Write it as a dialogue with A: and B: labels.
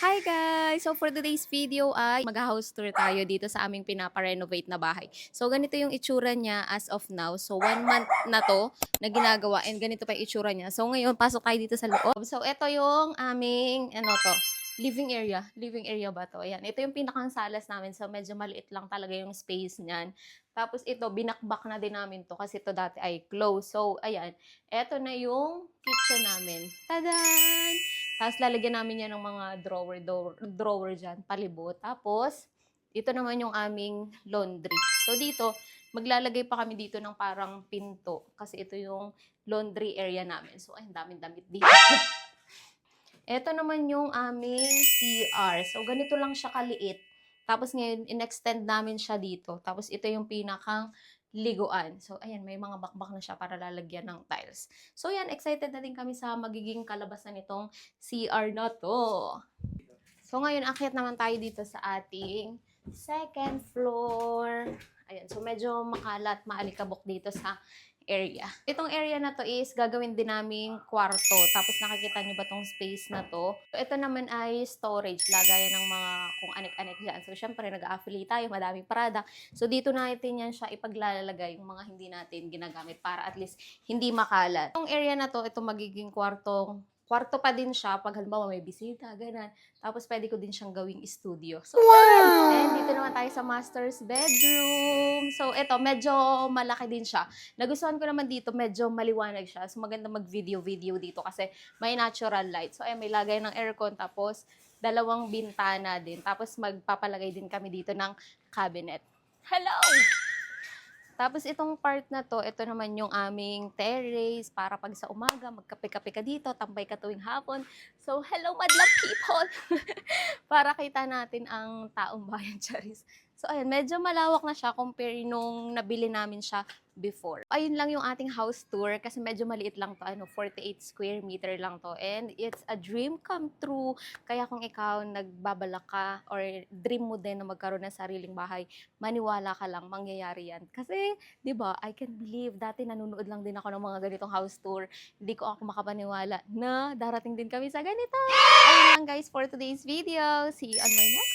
A: Hi guys! So for today's video ay mag-house tour tayo dito sa aming pinapa-renovate na bahay. So ganito yung itsura niya as of now. So 1 month na to na ginagawa and ganito pa yung itsura niya. So ngayon pasok tayo dito sa loob. So ito yung aming living area. Living area ba to? Ayan. Ito yung pinakang salas namin. So medyo maliit lang talaga yung space niyan. Tapos ito, binakbak na din namin to kasi ito dati ay closed. So ayan, ito na yung kitchen namin. Tadan! Tapos lalagyan namin yan ng mga drawer dyan, palibot. Tapos, ito naman yung aming laundry. So dito, maglalagay pa kami dito ng parang pinto. Kasi ito yung laundry area namin. So, ay, daming damit dito. Ito naman yung aming CR. So, ganito lang siya kaliit. Tapos ngayon, in-extend namin siya dito. Tapos ito yung pinakang liguan. So, ayan, may mga bakbak na siya para lalagyan ng tiles. So, yan, excited na din kami sa magiging kalabasan nitong CR na to. So, ngayon, akyat naman tayo dito sa ating second floor. Ayan, so medyo makalat, maalikabok dito sa area. Itong area na to is gagawin din naming kwarto. Tapos nakikita nyo ba tong space na to? So, ito naman ay storage, lagayan ng mga kung anik-anik dyan. So, syempre, nag-affiliate tayo, madaming product. So, dito natin yan siya ipaglalagay yung mga hindi natin ginagamit para at least hindi makalat. Itong area na to, ito magiging kwarto pa din siya pag halimbawa may bisita, ganun. Tapos pwede ko din siyang gawing studio. So, wow! And dito naman tayo sa master's bedroom. So, ito, medyo malaki din siya. Nagustuhan ko naman dito, medyo maliwanag siya. So, maganda mag-video dito kasi may natural light. So, ayan, may lagay ng aircon. Tapos, dalawang bintana din. Tapos, magpapalagay din kami dito ng cabinet. Hello! Tapos itong part na to, ito naman yung aming terrace para pag sa umaga, magkape-kape ka dito, tambay ka tuwing hapon. So, hello madlang people! Para kita natin ang taong bayan, Charis. So, ayan, medyo malawak na siya compare nung nabili namin siya before. Ayun lang yung ating house tour kasi medyo maliit lang to, 48 square meter lang to. And it's a dream come true. Kaya kung ikaw nagbabalak ka or dream mo din na magkaroon ng sariling bahay, maniwala ka lang, mangyayari yan. Kasi, di ba, I can believe, dati nanonood lang din ako ng mga ganitong house tour. Hindi ko ako makapaniwala na darating din kami sa ganito. Ayun lang guys for today's video. See you on my next